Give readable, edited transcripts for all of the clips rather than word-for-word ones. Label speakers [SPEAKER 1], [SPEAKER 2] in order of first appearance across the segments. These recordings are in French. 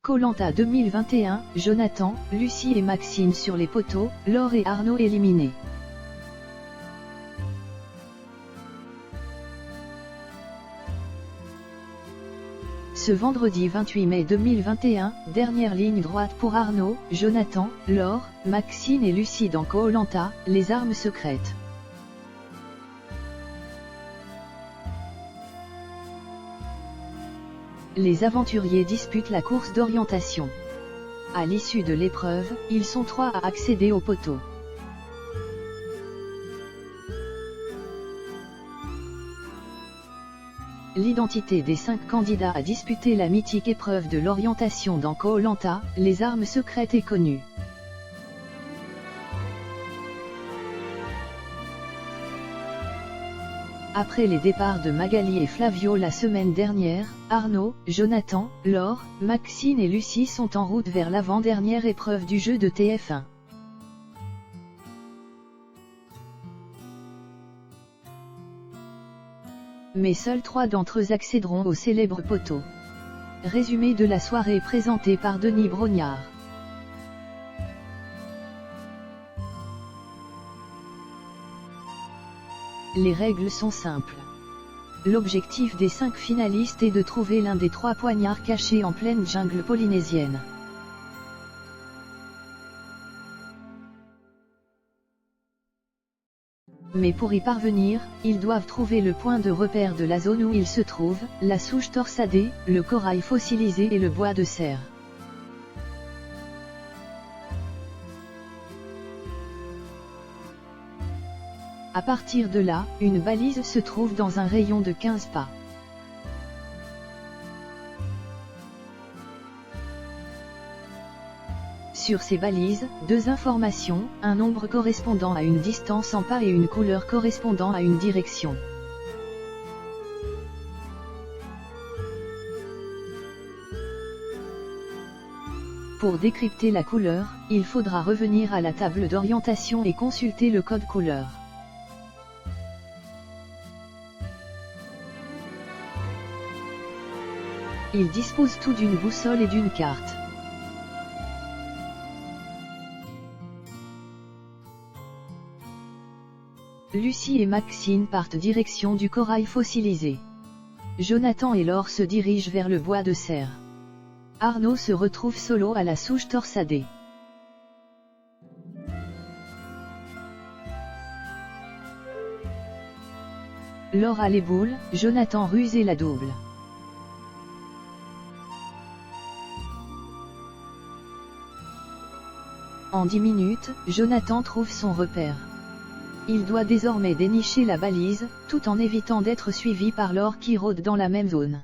[SPEAKER 1] Koh-Lanta 2021, Jonathan, Lucie et Maxine sur les poteaux, Laure et Arnaud éliminés. Ce vendredi 28 mai 2021, dernière ligne droite pour Arnaud, Jonathan, Laure, Maxine et Lucie dans Koh-Lanta, les armes secrètes. Les aventuriers disputent la course d'orientation. À l'issue de l'épreuve, ils sont 3 à accéder au poteau. L'identité des 5 candidats à disputer la mythique épreuve de l'orientation dans Koh-Lanta, les armes secrètes est connue. Après les départs de Magali et Flavio la semaine dernière, Arnaud, Jonathan, Laure, Maxine et Lucie sont en route vers l'avant-dernière épreuve du jeu de TF1. Mais seuls 3 d'entre eux accéderont au célèbre poteau. Résumé de la soirée présenté par Denis Brognard. Les règles sont simples. L'objectif des 5 finalistes est de trouver l'un des 3 poignards cachés en pleine jungle polynésienne. Mais pour y parvenir, ils doivent trouver le point de repère de la zone où ils se trouvent, la souche torsadée, le corail fossilisé et le bois de serre. À partir de là, une balise se trouve dans un rayon de 15 pas. Sur ces balises, 2 informations, un nombre correspondant à une distance en pas et une couleur correspondant à une direction. Pour décrypter la couleur, il faudra revenir à la table d'orientation et consulter le code couleur. Ils disposent tous d'une boussole et d'une carte. Lucie et Maxine partent direction du corail fossilisé. Jonathan et Laure se dirigent vers le bois de serre. Arnaud se retrouve solo à la souche torsadée. Laure a les boules, Jonathan ruse et la double. En 10 minutes, Jonathan trouve son repère. Il doit désormais dénicher la balise, tout en évitant d'être suivi par Laure qui rôde dans la même zone.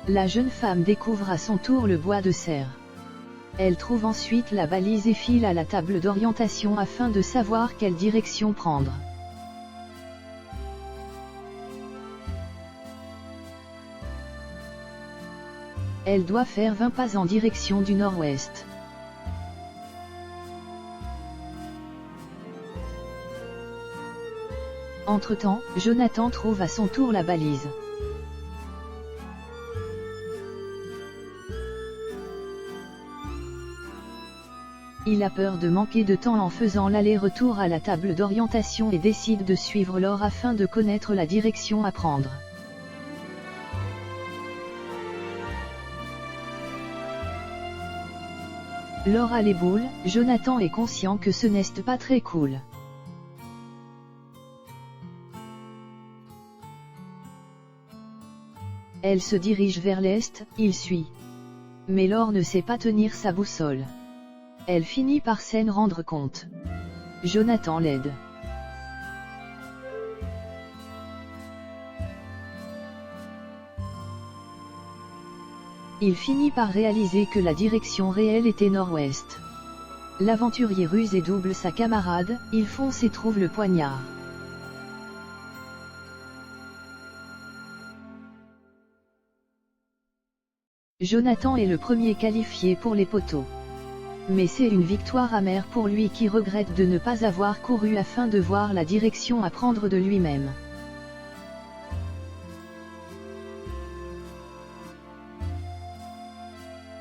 [SPEAKER 1] La jeune femme découvre à son tour le bois de serre. Elle trouve ensuite la balise et file à la table d'orientation afin de savoir quelle direction prendre. Elle doit faire 20 pas en direction du nord-ouest. Entre-temps, Jonathan trouve à son tour la balise. Il a peur de manquer de temps en faisant l'aller-retour à la table d'orientation et décide de suivre Laure afin de connaître la direction à prendre. Laure a les boules, Jonathan est conscient que ce n'est pas très cool. Elle se dirige vers l'est, il suit. Mais Laure ne sait pas tenir sa boussole. Elle finit par s'en rendre compte. Jonathan l'aide. Il finit par réaliser que la direction réelle était nord-ouest. L'aventurier ruse et double sa camarade, il fonce et trouve le poignard. Jonathan est le premier qualifié pour les poteaux. Mais c'est une victoire amère pour lui qui regrette de ne pas avoir couru afin de voir la direction à prendre de lui-même.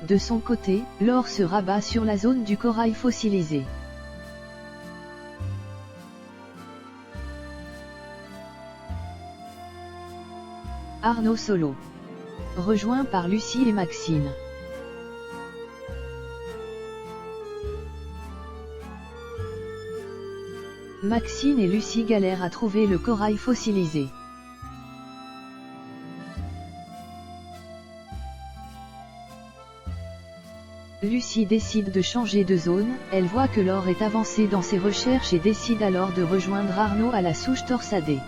[SPEAKER 1] De son côté, Laure se rabat sur la zone du corail fossilisé. Arnaud solo. Rejoint par Lucie et Maxine. Maxine et Lucie galèrent à trouver le corail fossilisé. Lucie décide de changer de zone, elle voit que Laure est avancée dans ses recherches et décide alors de rejoindre Arnaud à la souche torsadée.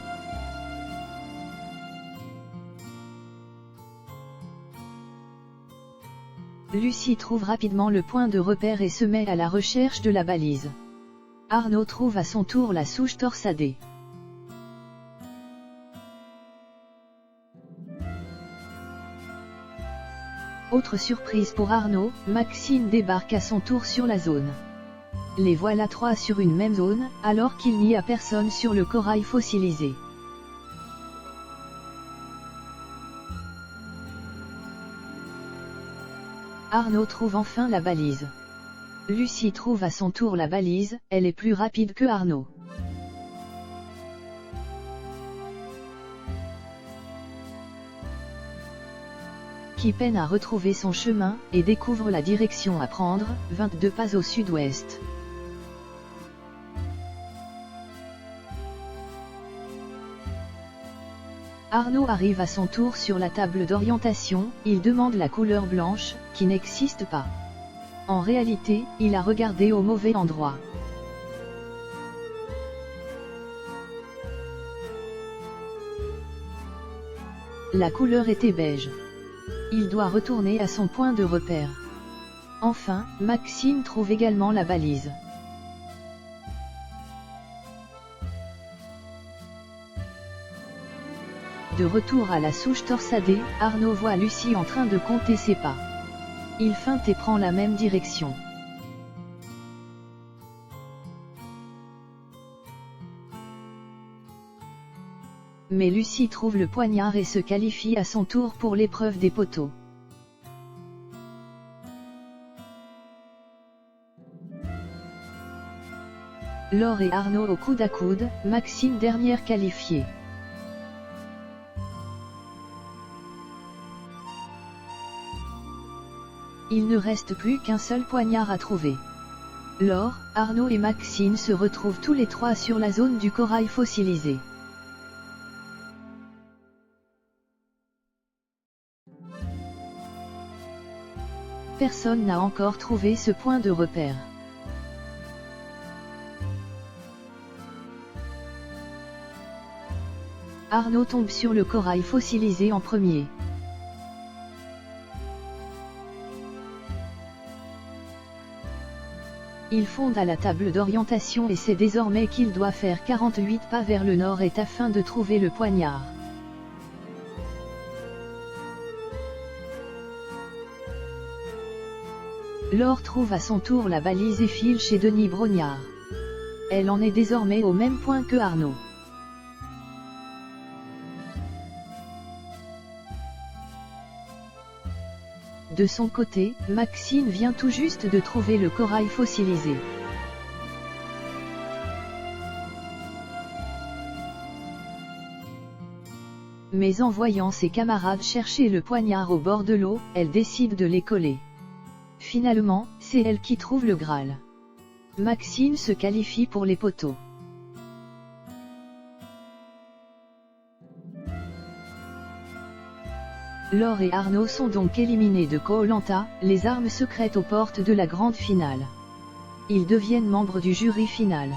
[SPEAKER 1] Lucie trouve rapidement le point de repère et se met à la recherche de la balise. Arnaud trouve à son tour la souche torsadée. Autre surprise pour Arnaud, Maxine débarque à son tour sur la zone. Les voilà trois sur une même zone, alors qu'il n'y a personne sur le corail fossilisé. Arnaud trouve enfin la balise. Lucie trouve à son tour la balise, elle est plus rapide que Arnaud. Qui peine à retrouver son chemin, et découvre la direction à prendre, 22 pas au sud-ouest. Arnaud arrive à son tour sur la table d'orientation, il demande la couleur blanche, qui n'existe pas. En réalité, il a regardé au mauvais endroit. La couleur était beige. Il doit retourner à son point de repère. Enfin, Maxine trouve également la balise. De retour à la souche torsadée, Arnaud voit Lucie en train de compter ses pas. Il feinte et prend la même direction. Mais Lucie trouve le poignard et se qualifie à son tour pour l'épreuve des poteaux. Laure et Arnaud au coude à coude, Maxine dernière qualifiée. Il ne reste plus qu'un seul poignard à trouver. Laure, Arnaud et Maxine se retrouvent tous les trois sur la zone du corail fossilisé. Personne n'a encore trouvé ce point de repère. Arnaud tombe sur le corail fossilisé en premier. Il fonde à la table d'orientation et sait désormais qu'il doit faire 48 pas vers le nord-est afin de trouver le poignard. Laure trouve à son tour la balise et file chez Denis Brognard. Elle en est désormais au même point que Arnaud. De son côté, Maxine vient tout juste de trouver le corail fossilisé. Mais en voyant ses camarades chercher le poignard au bord de l'eau, elle décide de les coller. Finalement, c'est elle qui trouve le Graal. Maxine se qualifie pour les poteaux. Laure et Arnaud sont donc éliminés de Koh-Lanta, les armes secrètes aux portes de la grande finale. Ils deviennent membres du jury final.